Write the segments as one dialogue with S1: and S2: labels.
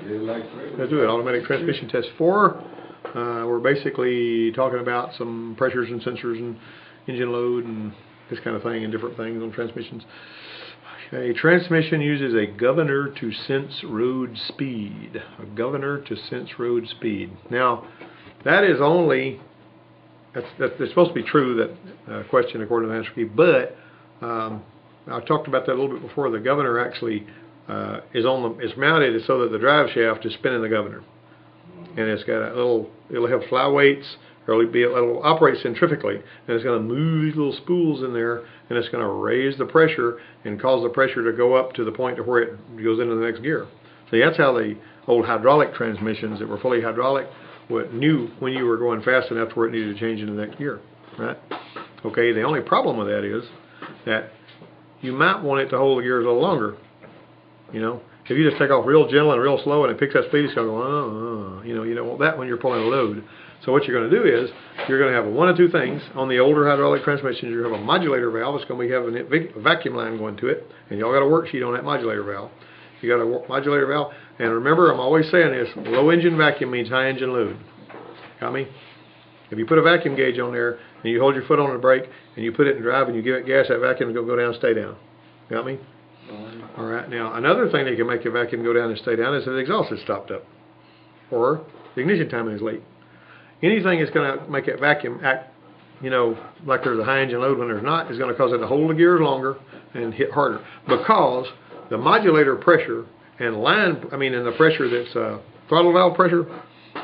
S1: Let's do it. Automatic transmission test 4. We're basically talking about some pressures and sensors and engine load and this kind of thing and different things on transmissions. A transmission uses a governor to sense road speed. A governor to sense road speed. Now, that is only, that's supposed to be true, that question according to the answer key, but I talked about that a little bit before. The governor actually is mounted so that the drive shaft is spinning the governor. And it's got a little, it'll have fly weights, or it'll operate centrifugally, and it's going to move these little spools in there, and it's going to raise the pressure and cause the pressure to go up to the point to where it goes into the next gear. See, that's how the old hydraulic transmissions that were fully hydraulic knew when you were going fast enough to where it needed to change into the next gear, right? Okay, the only problem with that is that you might want it to hold the gears a little longer, you know. If you just take off real gentle and real slow and it picks up speed, it's going to go, you know, you don't want that when you're pulling a load. So what you're going to do is, you're going to have one of two things. On the older hydraulic transmissions, you have a modulator valve. It's going to be having a vacuum line going to it, and y'all got a worksheet on that modulator valve. You got a modulator valve, and remember, I'm always saying this, low engine vacuum means high engine load. Got me? If you put a vacuum gauge on there, and you hold your foot on the brake, and you put it in drive, and you give it gas, that vacuum will go down and stay down. Got me? Alright, now another thing that can make the vacuum go down and stay down is if the exhaust is stopped up, or the ignition timing is late. Anything that's going to make that vacuum act, you know, like there's a high engine load when there's not, is going to cause it to hold the gears longer and hit harder, because the modulator pressure and and the pressure that's throttle valve pressure,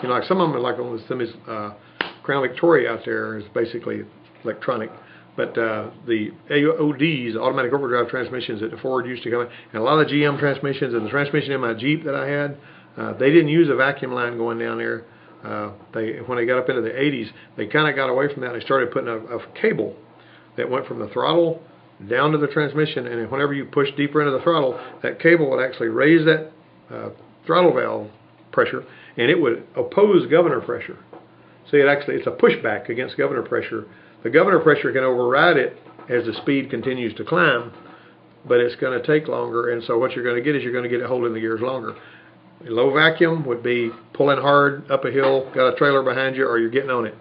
S1: you know, like some of them, like on the Crown Victoria out there, is basically electronic. But the AODs, automatic overdrive transmissions that the Ford used to come in, and a lot of the GM transmissions and the transmission in my Jeep that I had, they didn't use a vacuum line going down there. When they got up into the 80s, they kind of got away from that. They started putting a cable that went from the throttle down to the transmission, and whenever you push deeper into the throttle, that cable would actually raise that throttle valve pressure, and it would oppose governor pressure. See, it's a pushback against governor pressure. The governor pressure can override it as the speed continues to climb, but it's going to take longer, and so what you're going to get is you're going to get it holding the gears longer. A low vacuum would be pulling hard up a hill, got a trailer behind you, or you're getting on it,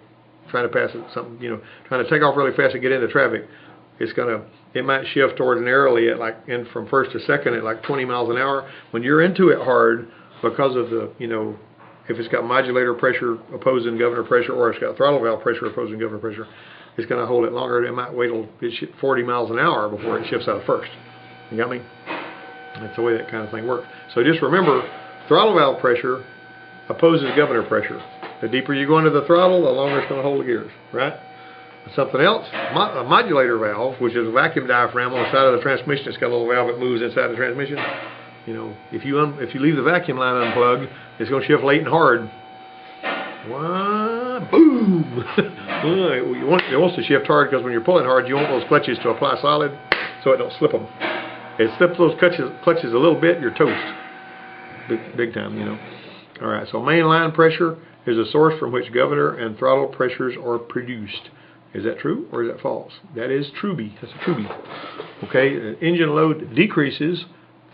S1: trying to pass it, something, you know, trying to take off really fast and get into traffic. It might shift towards narrowly at from first to second at like 20 miles an hour. When you're into it hard, because of the, you know, if it's got modulator pressure opposing governor pressure, or it's got throttle valve pressure opposing governor pressure, it's going to hold it longer. It might wait till it shifts 40 miles an hour before it shifts out of first. You got me? That's the way that kind of thing works. So just remember, throttle valve pressure opposes governor pressure. The deeper you go into the throttle, the longer it's going to hold the gears, right? Something else, a modulator valve, which is a vacuum diaphragm on the side of the transmission. It's got a little valve that moves inside the transmission. You know, if you leave the vacuum line unplugged, it's going to shift late and hard. Boom! It wants to shift hard because when you're pulling hard, you want those clutches to apply solid so it don't slip them. It slips those clutches a little bit, you're toast. Big time, you know. Alright, so main line pressure is a source from which governor and throttle pressures are produced. Is that true or is that false? That is true-be. That's a true-be. Okay, engine load decreases,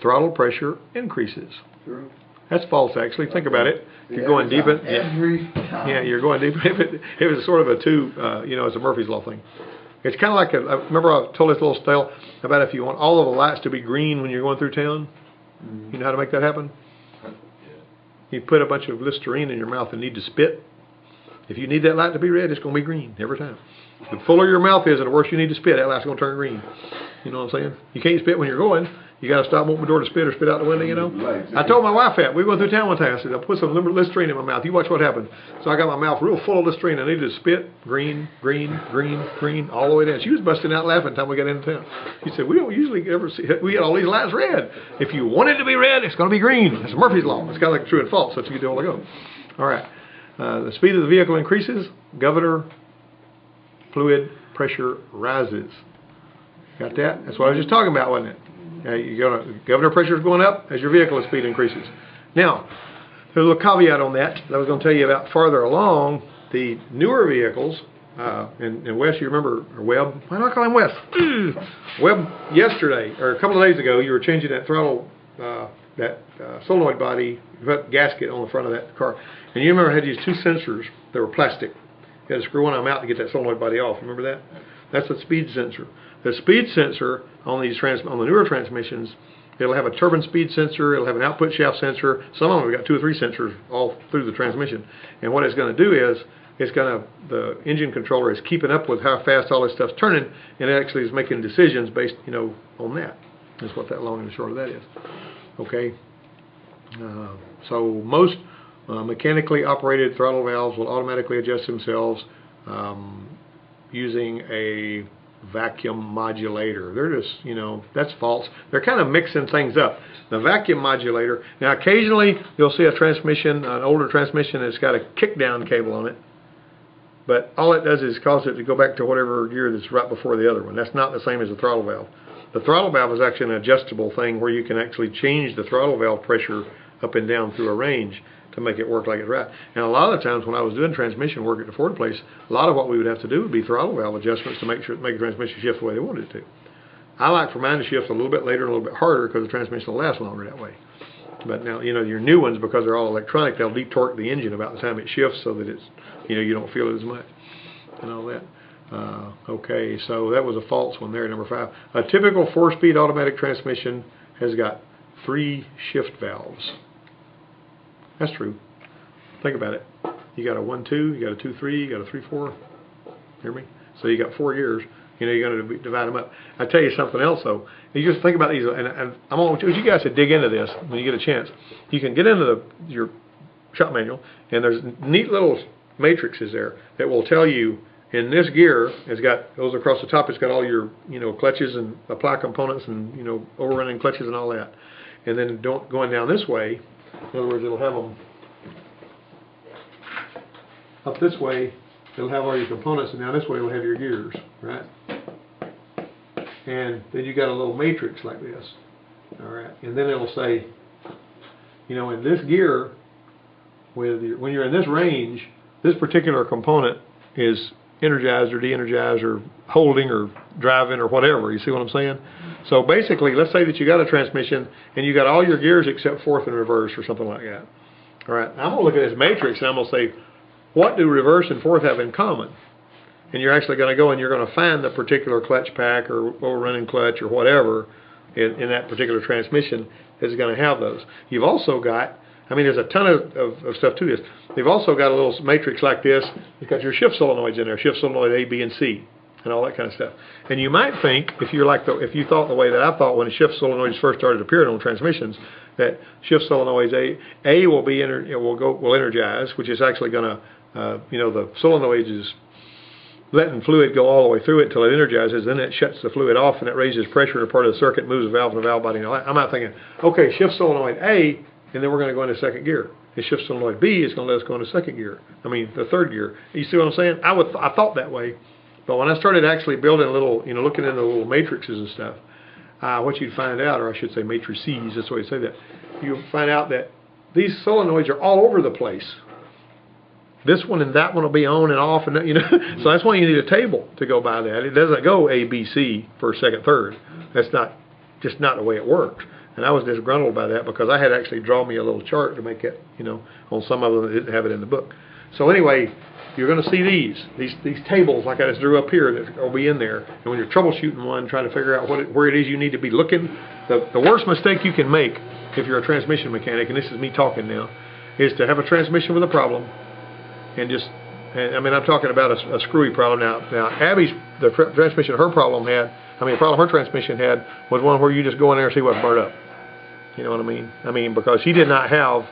S1: throttle pressure increases.
S2: True.
S1: That's false, actually. Think about it. If you're going deep, you're going deep. If it was sort of a you know, it's a Murphy's Law thing. It's kind of like remember I told this little tale about if you want all of the lights to be green when you're going through town. You know how to make that happen? You put a bunch of Listerine in your mouth and need to spit. If you need that light to be red, it's going to be green every time. The fuller your mouth is and the worse you need to spit, that light's going to turn green. You know what I'm saying? You can't spit when you're going. You got to stop, open the door to spit or spit out the window, you know. I told my wife that. We were going through town one time. I said, I'll put some Listerine in my mouth. You watch what happens. So I got my mouth real full of Listerine. I needed to spit, green, green, green, green, all the way down. She was busting out laughing until we got into town. She said, we don't usually ever see it. We get all these lights red. If you want it to be red, it's going to be green. That's Murphy's Law. It's kind of like true and false. That's what you do all the go. All right. The speed of the vehicle increases. Governor fluid pressure rises. Got that? That's what I was just talking about, wasn't it? Governor pressure is going up as your vehicle speed increases. Now, there's a little caveat on that I was going to tell you about farther along. The newer vehicles, and Wes, you remember, or Webb, why do I call him Wes? Webb, yesterday, or a couple of days ago, you were changing that throttle, that solenoid body gasket on the front of that car. And you remember I had these two sensors that were plastic. You had to screw one of them out to get that solenoid body off. Remember that? That's a speed sensor. The speed sensor on these on the newer transmissions, it'll have a turbine speed sensor, it'll have an output shaft sensor. Some of them have got 2 or 3 sensors all through the transmission. And what it's going to do is, the engine controller is keeping up with how fast all this stuff's turning, and it actually is making decisions based, on that. That's what that long and short of that is. Okay. So most mechanically operated throttle valves will automatically adjust themselves using a vacuum modulator. They're just, that's false. They're kind of mixing things up. The vacuum modulator, now occasionally you'll see a transmission, an older transmission that's got a kick down cable on it, but all it does is cause it to go back to whatever gear that's right before the other one. That's not the same as a throttle valve. The throttle valve is actually an adjustable thing where you can actually change the throttle valve pressure up and down through a range to make it work like it's right. And a lot of the times when I was doing transmission work at the Ford place, a lot of what we would have to do would be throttle valve adjustments to make the transmission shift the way they wanted it to. I like for mine to shift a little bit later and a little bit harder because the transmission will last longer that way. But now, your new ones, because they're all electronic, they'll detorque the engine about the time it shifts so that it's, you don't feel it as much and all that. Okay, so that was a false one there, number 5. A typical 4-speed automatic transmission has got 3 shift valves. That's true. Think about it. You got a 1-2, you got a 2-3, you got a 3-4. Hear me? So you got 4 gears. You're going to divide them up. I tell you something else though. You just think about these, and I want you guys to dig into this when you get a chance. You can get into your shop manual, and there's neat little matrices there that will tell you in this gear, goes across the top. It's got all your clutches and apply components and overrunning clutches and all that. And then going down this way. In other words, it'll have them up this way. It'll have all your components, and down this way it'll have your gears, right? And then you got a little matrix like this, all right. And then it'll say, in this gear, when you're in this range, this particular component is energized or de-energized or holding or driving or whatever. You see what I'm saying? So basically, let's say that you got a transmission and you got all your gears except fourth and reverse or something like that. All right. Now I'm going to look at this matrix and I'm going to say, what do reverse and fourth have in common? And you're actually going to go and you're going to find the particular clutch pack or overrunning clutch or whatever in that particular transmission is going to have those. You've also got, there's a ton of stuff to this. They've also got a little matrix like this. You've got your shift solenoids in there, shift solenoid A, B, and C, and all that kind of stuff. And you might think, if you thought the way that I thought when the shift solenoids first started appearing on transmissions, that shift solenoids A will energize, which is actually going to, the solenoids is letting fluid go all the way through it until it energizes, then it shuts the fluid off and it raises pressure in a part of the circuit, moves the valve and the valve body and all that. I'm not thinking, okay, shift solenoid A, and then we're going to go into second gear. And shift solenoid B is going to let us go into second gear. The third gear. You see what I'm saying? I thought that way, but when I started actually building a little, looking into the little matrices and stuff, what you'd find out, or I should say matrices, that's the way you say that, you find out that these solenoids are all over the place. This one and that one will be on and off, and so that's why you need a table to go by that. It doesn't go A, B, C, first, second, third. That's just not the way it works. And I was disgruntled by that because I had actually drawn me a little chart to make it, on some of them that didn't have it in the book. So anyway, you're going to see these tables like I just drew up here that will be in there. And when you're troubleshooting one, trying to figure out where it is you need to be looking, the worst mistake you can make if you're a transmission mechanic, and this is me talking now, is to have a transmission with a problem and I'm talking about a screwy problem now. Abby's, the transmission her problem had, the problem her transmission had was one where you just go in there and see what's burnt up. You know what I mean? Because she did not have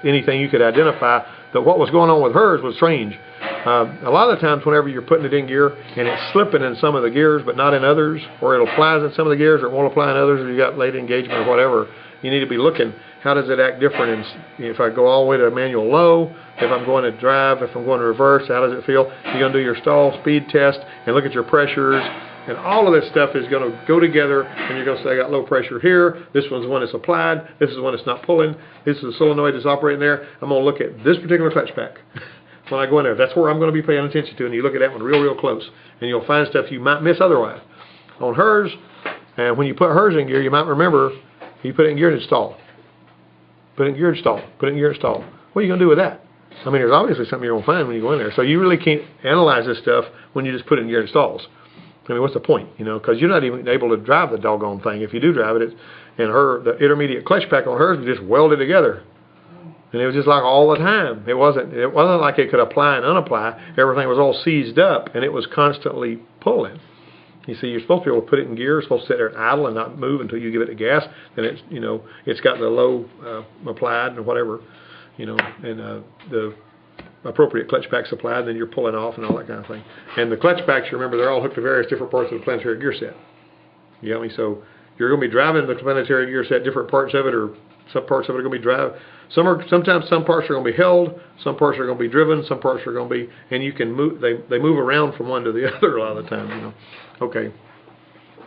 S1: anything you could identify. That what was going on with hers was strange. A lot of the times whenever you're putting it in gear and it's slipping in some of the gears but not in others, or it applies in some of the gears or it won't apply in others, or you got late engagement or whatever, you need to be looking, how does it act different if I go all the way to manual low, if I'm going to drive, if I'm going to reverse, how does it feel? You're going to do your stall speed test and look at your pressures. And all of this stuff is going to go together, and you're going to say, I got low pressure here. This one's the one that's applied. This is the one that's not pulling. This is the solenoid that's operating there. I'm going to look at this particular clutch pack when I go in there. That's where I'm going to be paying attention to, and you look at that one real close, and you'll find stuff you might miss otherwise. On hers, and when you put hers in gear, you might remember you put it in gear and it's stalled. Put it in gear install. Put it in gear install. What are you going to do with that? I mean, there's obviously something you're going to find when you go in there. So you really can't analyze this stuff when you just put it in gear installs. I mean, what's the point? You know, because you're not even able to drive the doggone thing. If you do drive it, the intermediate clutch pack on hers was just welded together. And it was just like all the time. It wasn't like it could apply and unapply. Everything was all seized up, and it was constantly pulling. You see, you're supposed to be able to put it in gear. You're supposed to sit there and idle and not move until you give it the gas. Then it's, you know, it's got the low applied and whatever, you know, and the appropriate clutch packs applied. And then you're pulling off and all that kind of thing. And the clutch packs, you remember, they're all hooked to various different parts of the planetary gear set. You know what I mean? So you're going to be driving the planetary gear set, different parts of it, or some parts of it are going to be drive. Sometimes some parts are going to be held, some parts are going to be driven, some parts are going to be, and you can move. They move around from one to the other a lot of the time. You know. Okay,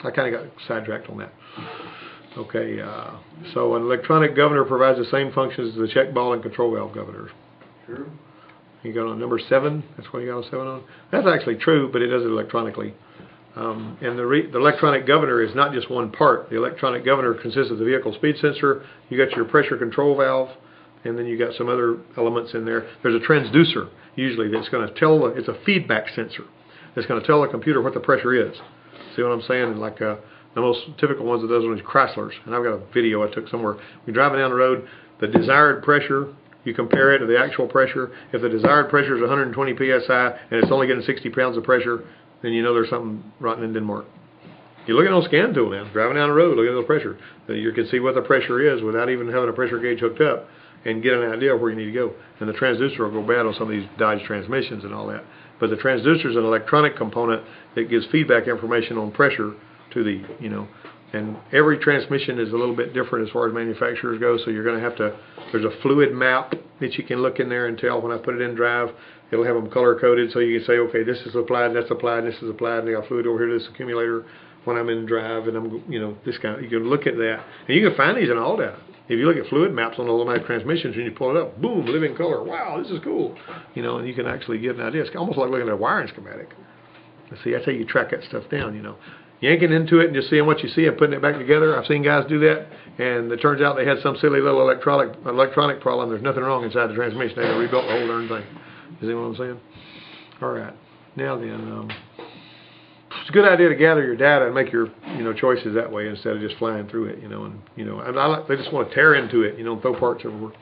S1: I kind of got sidetracked on that. Okay, so an electronic governor provides the same functions as the check ball and control valve governors.
S2: Sure.
S1: You got on number 7. That's what you got on 7 on. That's actually true, but it does it electronically. And the electronic governor is not just one part. The electronic governor consists of the vehicle speed sensor. You got your pressure control valve, and then you got some other elements in there. There's a transducer usually that's going to tell it's a feedback sensor that's going to tell the computer what the pressure is. See what I'm saying? Like the most typical ones of those ones are Chryslers, and I've got a video I took somewhere. We're driving down the road. The desired pressure, you compare it to the actual pressure. If the desired pressure is 120 psi and it's only getting 60 pounds of pressure, then you know there's something rotten in Denmark. You look at those scan tool now, driving down the road, look at those pressure. You can see what the pressure is without even having a pressure gauge hooked up and get an idea of where you need to go. And the transducer will go bad on some of these Dodge transmissions and all that. But the transducer is an electronic component that gives feedback information on pressure to the, you know, and every transmission is a little bit different as far as manufacturers go, so you're going to have to, there's a fluid map that you can look in there and tell when I put it in drive. It'll have them color-coded so you can say, okay, this is applied, that's applied, this is applied, and I got fluid over here to this accumulator when I'm in drive, and I'm, you know, this kind of, you can look at that. And you can find these in all data. If you look at fluid maps on automatic transmissions and you pull it up, boom, living color, wow, this is cool. You know, and you can actually get an idea. It's almost like looking at a wiring schematic. See, that's how you track that stuff down, you know. Yanking into it and just seeing what you see and putting it back together. I've seen guys do that, and it turns out they had some silly little electronic problem. There's nothing wrong inside the transmission. They rebuilt the whole darn thing. You see what I'm saying? All right. Now then, it's a good idea to gather your data and make your, you know, choices that way instead of just flying through it, you know. And you know, they just want to tear into it, you know, and throw parts everywhere.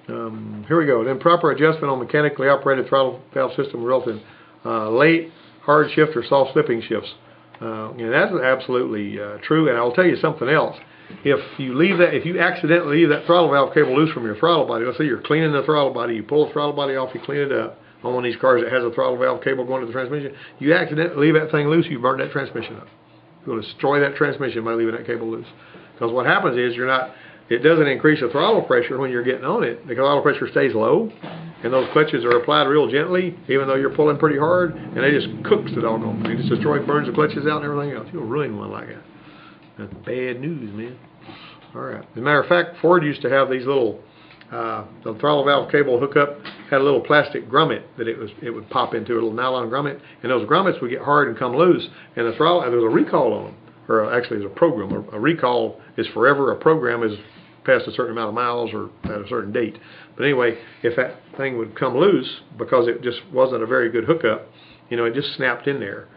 S1: Here we go. Then proper adjustment on mechanically operated throttle valve system results in late, hard shift or soft slipping shifts. And that's absolutely true. And I'll tell you something else. If you accidentally leave that throttle valve cable loose from your throttle body, let's say you're cleaning the throttle body, you pull the throttle body off, you clean it up on one of these cars that has a throttle valve cable going to the transmission, you accidentally leave that thing loose, you burn that transmission up. You'll destroy that transmission by leaving that cable loose. Because what happens is it doesn't increase the throttle pressure when you're getting on it. The throttle pressure stays low, and those clutches are applied real gently, even though you're pulling pretty hard, and they just cooks the doggone. It just burns the clutches out and everything else. You'll ruin one like that. That's bad news, man. All right. As a matter of fact, Ford used to have these little, the throttle valve cable hookup had a little plastic grommet that it would pop into, a little nylon grommet, and those grommets would get hard and come loose, and the throttle, there's a recall on them, or actually there's a program. A recall is forever. A program is past a certain amount of miles or at a certain date. But anyway, if that thing would come loose because it just wasn't a very good hookup, you know, it just snapped in there.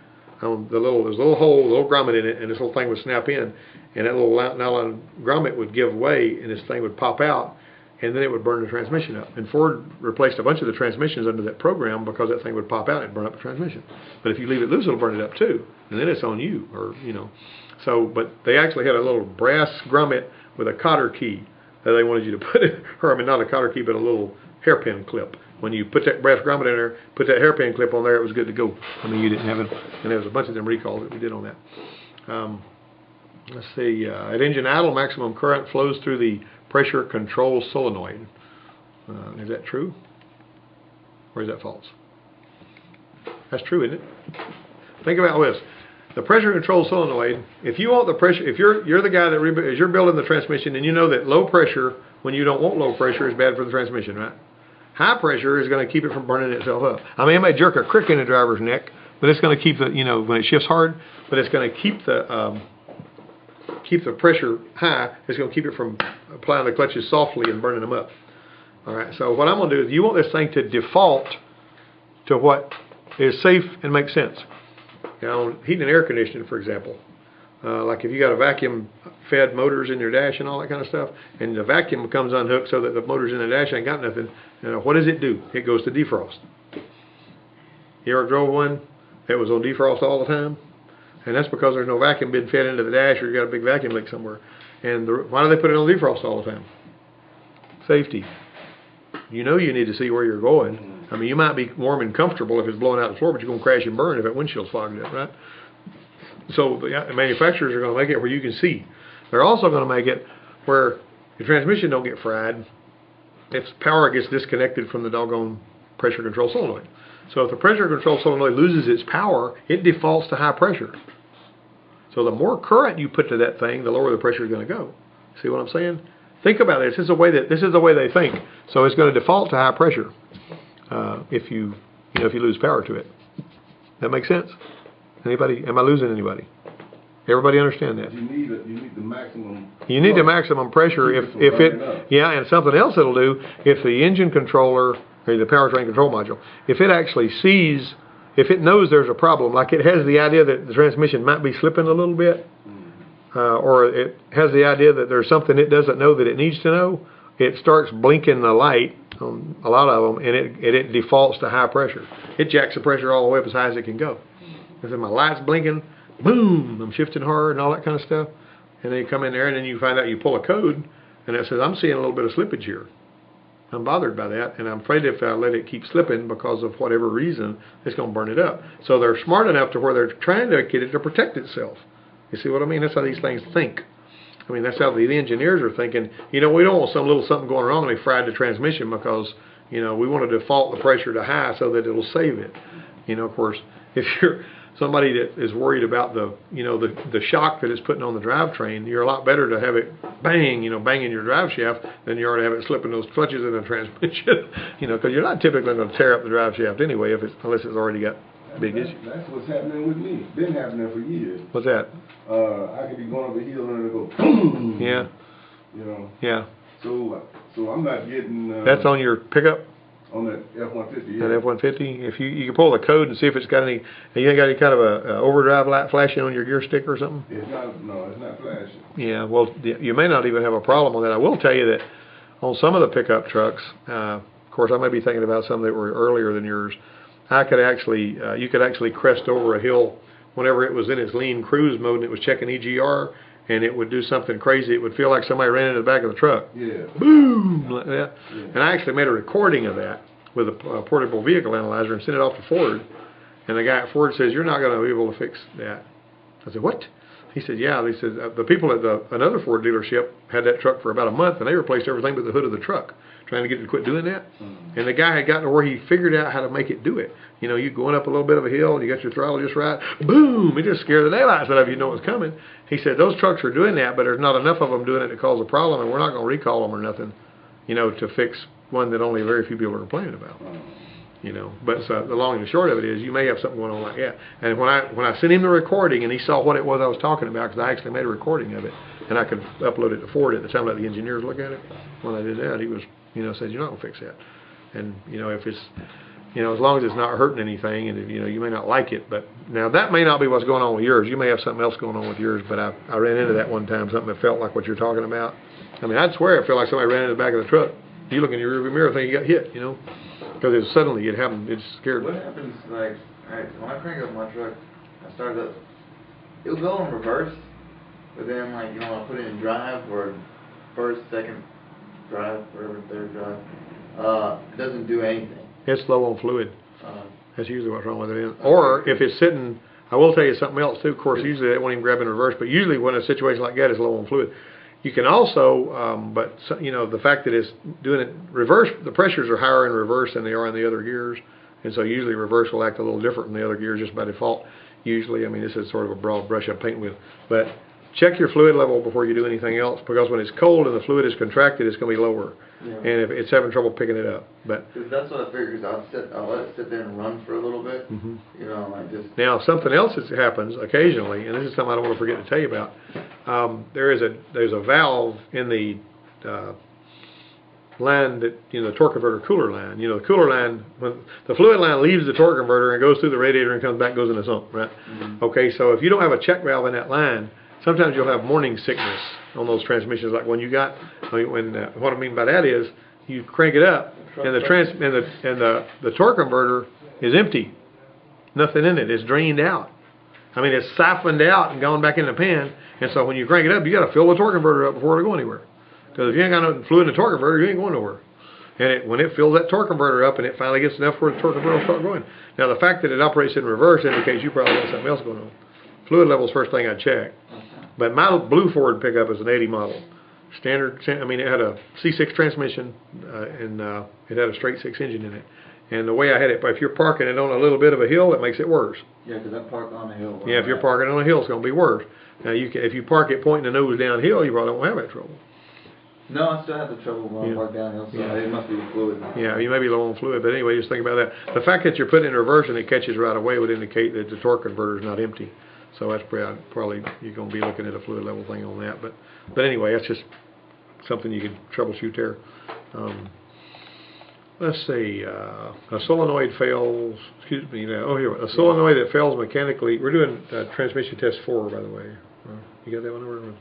S1: There's a little hole, a little grommet in it, and this little thing would snap in, and that little nylon grommet would give way, and this thing would pop out, and then it would burn the transmission up. And Ford replaced a bunch of the transmissions under that program because that thing would pop out and burn up the transmission. But if you leave it loose, it'll burn it up too, and then it's on you, or you know. So, but they actually had a little brass grommet with a cotter key that they wanted you to put it, or I mean not a cotter key, but a little hairpin clip. When you put that brass grommet in there, put that hairpin clip on there, it was good to go. I mean, you didn't have it, and there was a bunch of them recalls that we did on that. Let's see, at engine idle, maximum current flows through the pressure control solenoid. Is that true? Or is that false? That's true, isn't it? Think about this. The pressure control solenoid, if you want the pressure, if you're the guy that as you're building the transmission and you know that low pressure, when you don't want low pressure, is bad for the transmission, right? High pressure is going to keep it from burning itself up. I mean, it may jerk a crick in the driver's neck, but it's going to keep the, you know, when it shifts hard, but it's going to keep the keep the pressure high. It's going to keep it from applying the clutches softly and burning them up. All right, so what I'm going to do is you want this thing to default to what is safe and makes sense. You know, heating and air conditioning, for example. Like if you got a vacuum-fed motors in your dash and all that kind of stuff, and the vacuum becomes unhooked so that the motors in the dash ain't got nothing, what does it do? It goes to defrost. You ever drove one that was on defrost all the time? And that's because there's no vacuum being fed into the dash, or you got a big vacuum leak somewhere. And why do they put it on defrost all the time? Safety. You know you need to see where you're going. I mean, you might be warm and comfortable if it's blowing out the floor, but you're going to crash and burn if that windshield's fogged up, right? So the manufacturers are going to make it where you can see. They're also going to make it where the transmission don't get fried if power gets disconnected from the doggone pressure control solenoid. So if the pressure control solenoid loses its power, it defaults to high pressure. So the more current you put to that thing, the lower the pressure is going to go. See what I'm saying? Think about this. This is the way they think. So it's going to default to high pressure if you lose power to it. That makes sense? Anybody? Am I losing anybody? Everybody understand that?
S2: You need the maximum.
S1: You need the maximum pressure if it and something else it'll do if the engine controller or the powertrain control module, if it actually sees, if it knows there's a problem, like it has the idea that the transmission might be slipping a little bit, or it has the idea that there's something it doesn't know that it needs to know, it starts blinking the light on a lot of them, and it defaults to high pressure. It jacks the pressure all the way up as high as it can go. And then my light's blinking, boom, I'm shifting hard and all that kind of stuff. And then you come in there and then you find out you pull a code and it says, I'm seeing a little bit of slippage here. I'm bothered by that, and I'm afraid if I let it keep slipping because of whatever reason, it's going to burn it up. So they're smart enough to where they're trying to get it to protect itself. You see what I mean? That's how these things think. I mean, that's how the engineers are thinking. You know, we don't want some little something going wrong and they fried the transmission because, you know, we want to default the pressure to high so that it'll save it. You know, of course, if you're somebody that is worried about the shock that it's putting on the drivetrain, you're a lot better to have it banging your drive shaft than you are to have it slipping those clutches in the transmission. Because you're not typically going to tear up the drive shaft anyway unless it's already got big issues.
S2: That's what's happening with me. Been happening for years.
S1: What's that?
S2: I could be going up a hill and it'll go boom.
S1: Yeah. Yeah.
S2: So I'm not getting.
S1: That's on your pickup.
S2: On that F-150, yeah.
S1: That F-150, if you can pull the code and see if it's got any, you ain't got any kind of a overdrive light flashing on your gear stick or something?
S2: It's not flashing.
S1: Yeah, well, you may not even have a problem on that. I will tell you that on some of the pickup trucks, of course, I may be thinking about some that were earlier than yours. You could actually crest over a hill whenever it was in its lean cruise mode and it was checking EGR, and it would do something crazy. It would feel like somebody ran into the back of the truck.
S2: Yeah.
S1: Boom! Like that. Yeah. And I actually made a recording of that with a portable vehicle analyzer and sent it off to Ford. And the guy at Ford says, you're not going to be able to fix that. I said, what? He said, yeah. They said, the people at another Ford dealership had that truck for about a month, and they replaced everything but the hood of the truck, trying to get it to quit doing that. Mm-hmm. And the guy had gotten to where he figured out how to make it do it. You going up a little bit of a hill, and you got your throttle just right, boom, it just scared the daylights out of you, you know what's coming. He said, those trucks are doing that, but there's not enough of them doing it to cause a problem, and we're not going to recall them or nothing, to fix one that only very few people are complaining about. But the long and the short of it is, you may have something going on like that. And when I sent him the recording, and he saw what it was I was talking about, because I actually made a recording of it, and I could upload it to Ford at the time, let the engineers look at it. When I did that, he was, said, you're not going to fix that. And, if it's, as long as it's not hurting anything, and, you may not like it. But now that may not be what's going on with yours. You may have something else going on with yours, but I ran into that one time, something that felt like what you're talking about. I mean, I'd swear it felt like somebody ran into the back of the truck. You look in your rearview mirror, think you got hit, because suddenly it happened. It's scared.
S3: What happens, like, when I crank up my truck, I start up, it'll go in reverse, but then, like, I put it in drive, or first, second drive, whatever, third drive, it doesn't do anything.
S1: It's low on fluid. That's usually what's wrong with it. Or if it's sitting, I will tell you something else too. Of course, usually they won't even grab in reverse, but usually when a situation like that is low on fluid, you can also, the fact that it's doing it reverse, the pressures are higher in reverse than they are in the other gears, and so usually reverse will act a little different than the other gears just by default. Usually, I mean, this is sort of a broad brush I'm painting with, but check your fluid level before you do anything else, because when it's cold and the fluid is contracted, it's going to be lower.
S3: Yeah.
S1: And if it's having trouble picking it up. But
S3: Cause that's what I figured. I'll let it sit there and run for a little bit.
S1: Mhm.
S3: You know, like just.
S1: now something else that happens occasionally, and this is something I don't want to forget to tell you about. There's a valve in the line that, you know, the torque converter cooler line. You know, the cooler line, when the fluid line leaves the torque converter and goes through the radiator and comes back, goes in the sump, right?
S3: Mm-hmm.
S1: Okay, so if you don't have a check valve in that line, sometimes you'll have morning sickness on those transmissions. Like when you got, what I mean by that is, you crank it up and the torque converter is empty, nothing in it. It's drained out. I mean, it's siphoned out and gone back in the pan. And so when you crank it up, you got to fill the torque converter up before it go anywhere. Because if you ain't got no fluid in the torque converter, you ain't going nowhere. And when it fills that torque converter up and it finally gets enough where the torque converter will start going. Now, the fact that it operates in reverse indicates you probably got something else going on. Fluid level is the first thing I check. But my blue Ford pickup is an 80 model. Standard, I mean, it had a C6 transmission and it had a straight 6 engine in it. And the way I had it, if you're parking it on a little bit of a hill, it makes it worse.
S3: Yeah, because I park on a hill.
S1: Yeah, if you're parking on a hill, it's going to be worse. Now, if you park it pointing the nose downhill, you probably won't have that trouble.
S3: No, I still have the trouble when I park downhill, so it must be the fluid.
S1: Yeah, you may be low on fluid, but anyway, just think about that. The fact that you're putting it in reverse and it catches right away would indicate that the torque converter is not empty. So that's probably you're going to be looking at a fluid level thing on that. But anyway, that's just something you can troubleshoot there. Let's see, a solenoid fails, excuse me, here, a solenoid that fails mechanically. We're doing transmission test 4, by the way. You got that one over?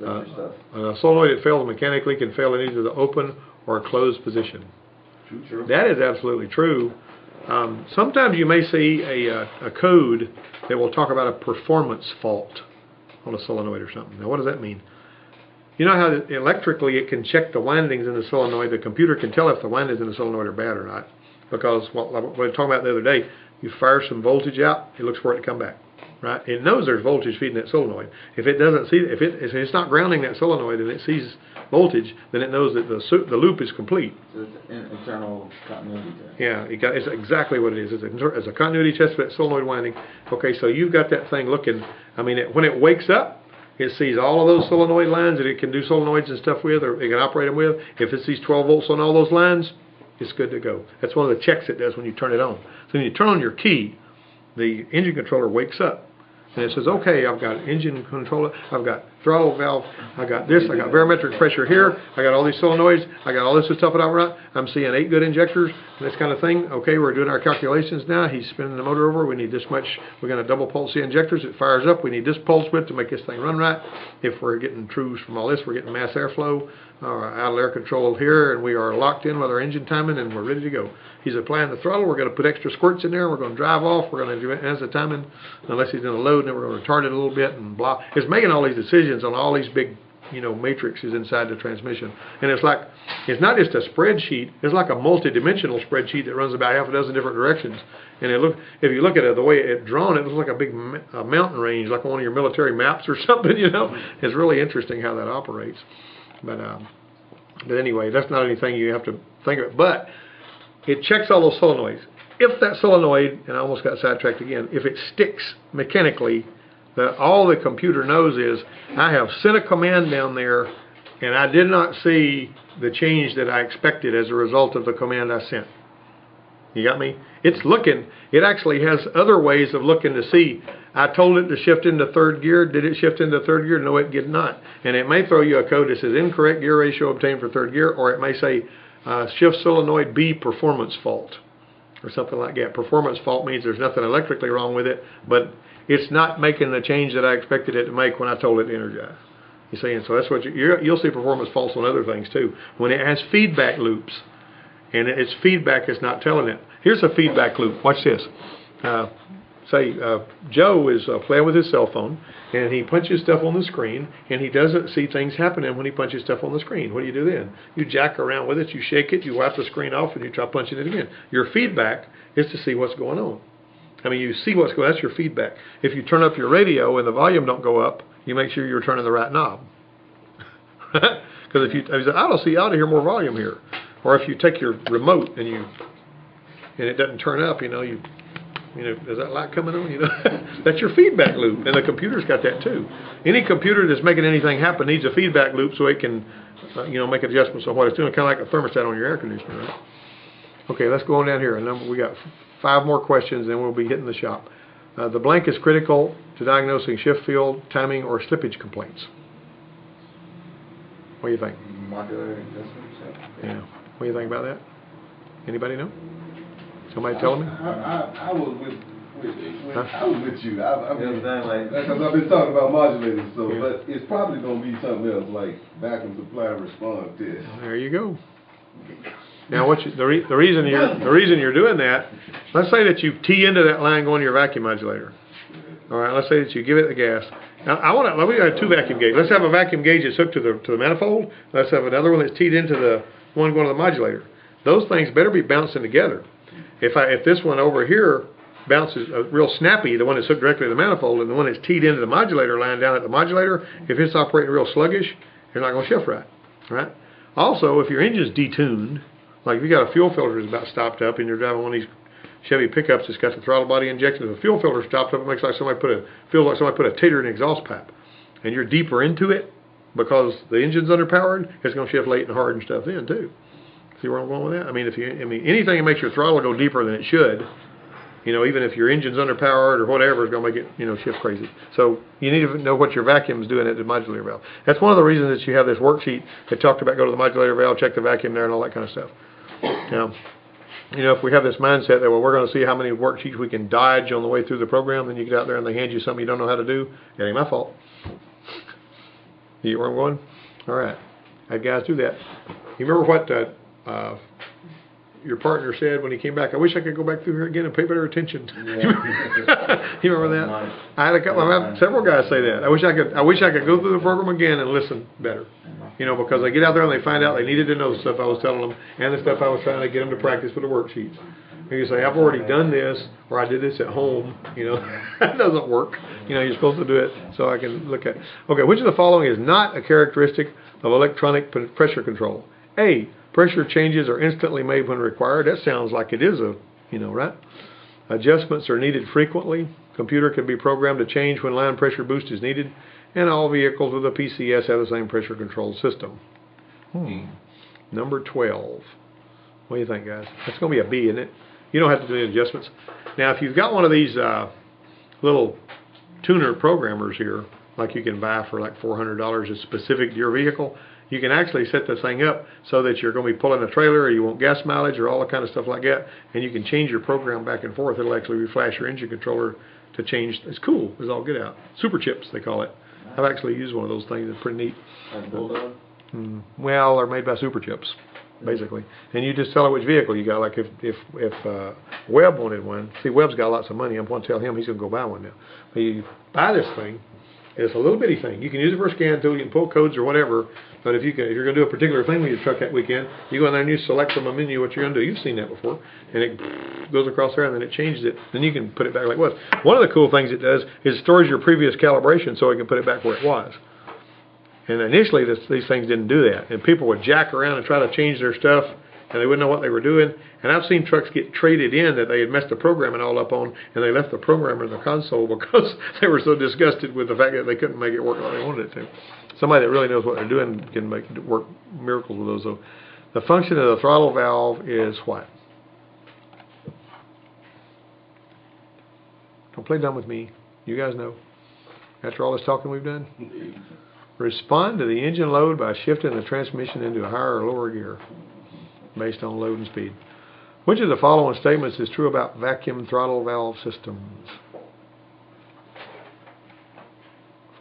S1: A solenoid that fails mechanically can fail in either the open or closed position.
S3: True.
S1: That is absolutely true. Sometimes you may see a code that will talk about a performance fault on a solenoid or something. Now, what does that mean? You know how electrically it can check the windings in the solenoid. The computer can tell if the windings in the solenoid are bad or not. Because what we were talking about the other day, you fire some voltage out, it looks for it to come back. Right? It knows there's voltage feeding that solenoid. If it doesn't see, if it's not grounding that solenoid and it sees voltage, then it knows that the loop is complete.
S3: So it's an internal continuity test.
S1: Yeah, it's exactly what it is. It's a continuity test for that solenoid winding. Okay, so you've got that thing looking. I mean, when it wakes up, it sees all of those solenoid lines that it can do solenoids and stuff with, or it can operate them with. If it sees 12 volts on all those lines, it's good to go. That's one of the checks it does when you turn it on. So when you turn on your key, the engine controller wakes up. And it says, okay, I've got engine controller, I've got throttle valve, I got this, I got barometric pressure here, I got all these solenoids, I got all this stuff that I've got. I'm seeing 8 good injectors and this kind of thing. Okay, we're doing our calculations now. He's spinning the motor over. We need this much. We're going to double pulse the injectors. It fires up. We need this pulse width to make this thing run right. If we're getting trues from all this, we're getting mass airflow, out of air control here, and we are locked in with our engine timing, and we're ready to go. He's applying the throttle. We're going to put extra squirts in there. We're going to drive off. We're going to do it as the timing, unless he's going to load, and then we're going to retard it a little bit and blah. It's making all these decisions on all these big, matrices inside the transmission. And it's like, it's not just a spreadsheet. It's like a multi-dimensional spreadsheet that runs about half a dozen different directions. And if you look at it, the way it's drawn, it looks like a big mountain range, like on one of your military maps or something. It's really interesting how that operates. But anyway, that's not anything you have to think of. But it checks all those solenoids. If that solenoid, and I almost got sidetracked again, if it sticks mechanically, all the computer knows is I have sent a command down there and I did not see the change that I expected as a result of the command I sent. You got me? It's looking. It actually has other ways of looking to see. I told it to shift into third gear. Did it shift into third gear? No, it did not. And it may throw you a code that says incorrect gear ratio obtained for third gear, or it may say shift solenoid B performance fault or something like that. Performance fault means there's nothing electrically wrong with it, but it's not making the change that I expected it to make when I told it to energize. You see, and so that's what you'll see performance faults on other things too. When it has feedback loops, and its feedback is not telling it. Here's a feedback loop. Watch this. Say Joe is playing with his cell phone, and he punches stuff on the screen, and he doesn't see things happening when he punches stuff on the screen. What do you do then? You jack around with it, you shake it, you wipe the screen off, and you try punching it again. Your feedback is to see what's going on. I mean, you see what's going on. That's your feedback. If you turn up your radio and the volume don't go up, you make sure you're turning the right knob. Because if you say, I ought to hear more volume here. Or if you take your remote and it doesn't turn up, you You know, is that light coming on? You know, that's your feedback loop, and the computer's got that too. Any computer that's making anything happen needs a feedback loop so it can, you know, make adjustments on what it's doing, kind of like a thermostat on your air conditioner, right? Okay, let's go on down here. We got 5 more questions, then we'll be hitting the shop. The blank is critical to diagnosing shift field, timing, or slippage complaints. What do you think?
S3: Modular adjustments.
S1: Yeah. What do you think about that? Anybody know? Somebody tell me?
S2: I was with
S1: Huh?
S2: I was with you. I mean,
S3: You know what I'm saying?
S2: because I've been talking about modulators, so
S1: Yeah.
S2: but it's probably gonna be something else like vacuum supply response test.
S1: There you go. Now, the reason you're doing that? Let's say that you tee into that line going to your vacuum modulator. All right. Let's say that you give it the gas. Now, we got 2 vacuum gauges. Let's have a vacuum gauge that's hooked to the manifold. Let's have another one that's teed into the one going to the modulator. Those things better be bouncing together. If this one over here bounces real snappy, the one that's hooked directly to the manifold, and the one that's teed into the modulator line down at the modulator, if it's operating real sluggish, you're not going to shift right. Right? Also, if your engine's detuned, like if you got a fuel filter that's about stopped up and you're driving one of these Chevy pickups that's got the throttle body injection, if the fuel filter stopped up, it makes like feels like somebody put a tater in an exhaust pipe, and you're deeper into it because the engine's underpowered, it's going to shift late and hard and stuff then too. See where I'm going with that? I mean, anything that makes your throttle go deeper than it should, you know, even if your engine's underpowered or whatever, is going to make it, you know, shift crazy. So you need to know what your vacuum is doing at the modulator valve. That's one of the reasons that you have this worksheet that talked about go to the modulator valve, check the vacuum there, and all that kind of stuff. Now, you know, if we have this mindset that, well, we're going to see how many worksheets we can dodge on the way through the program, then you get out there and they hand you something you don't know how to do, it ain't my fault. You get where I'm going? All right. I had guys do that. You remember what your partner said when he came back? I wish I could go back through here again and pay better attention.
S3: Yeah.
S1: You remember that? I had several guys say that. I wish I could go through the program again and listen better. You know, because they get out there and they find out they needed to know the stuff I was telling them and the stuff I was trying to get them to practice with the worksheets. And you say, I've already done this, or I did this at home. You know, that doesn't work. You know, you're supposed to do it so I can look at. Okay, which of the following is not a characteristic of electronic pressure control? A, pressure changes are instantly made when required. That sounds like it is right? Adjustments are needed frequently. Computer can be programmed to change when line pressure boost is needed. And all vehicles with a PCS have the same pressure control system. Number 12. What do you think, guys? That's going to be a B, isn't it? You don't have to do any adjustments. Now, if you've got one of these little tuner programmers here, like you can buy for like $400 that's specific to your vehicle, you can actually set this thing up so that you're going to be pulling a trailer or you want gas mileage or all that kind of stuff like that, and you can change your program back and forth. It'll actually reflash your engine controller to change. It's cool. It's all get out. Super chips, they call it. I've actually used one of those things. It's pretty neat.
S3: Like Bulldog?
S1: Well, they're made by super chips, basically. And you just tell it which vehicle you got. Like if Webb wanted one, see, Webb's got lots of money. I'm going to tell him he's going to go buy one now. But you buy this thing. It's a little bitty thing. You can use it for a scan tool. You can pull codes or whatever. But if you're going to do a particular thing with your truck that weekend, you go in there and you select from a menu what you're going to do. You've seen that before. And it goes across there and then it changes it. Then you can put it back like it was. One of the cool things it does is it stores your previous calibration so it can put it back where it was. And initially these things didn't do that. And people would jack around and try to change their stuff and they wouldn't know what they were doing. And I've seen trucks get traded in that they had messed the programming all up on, and they left the programmer in the console because they were so disgusted with the fact that they couldn't make it work like they wanted it to. Somebody that really knows what they're doing can make it work miracles with those. So the function of the throttle valve is what? Don't play dumb with me. You guys know. After all this talking we've done. Respond to the engine load by shifting the transmission into a higher or lower gear based on load and speed. Which of the following statements is true about vacuum throttle valve systems?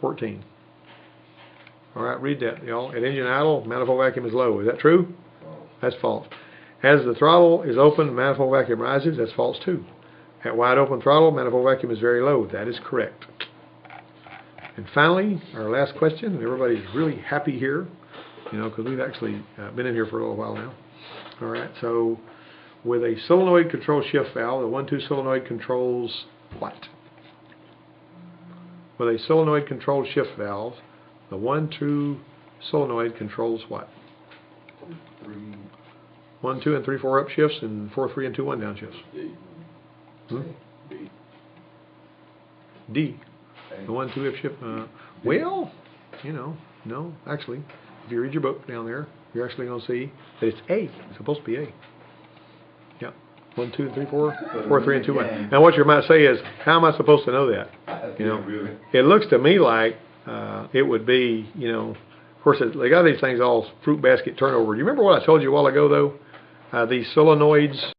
S1: 14. All right, read that, y'all. At engine idle, manifold vacuum is low. Is that true? That's false. As the throttle is open, manifold vacuum rises. That's false too. At wide open throttle, manifold vacuum is very low. That is correct. And finally, our last question, and everybody's really happy here, because we've actually been in here for a little while now. All right, so with a solenoid control shift valve, the 1-2 solenoid controls what? With a solenoid controlled shift valve, the 1-2 solenoid controls what? 1, 2, and 3, 4 up shifts and 4, 3, and 2, 1 down shifts. D. The 1, 2 F shift. Well, you know, no, actually, if you read your book down there, you're actually going to see that it's A. It's supposed to be A. Yeah. 1, 2, and 3, 4, 4, 3, and 2, 1. Now, what you might say is, how am I supposed to know that? You know,
S2: really.
S1: it looks to me like it would be, you know, of course, they got these things all fruit basket turnover. You remember what I told you a while ago, though? These solenoids.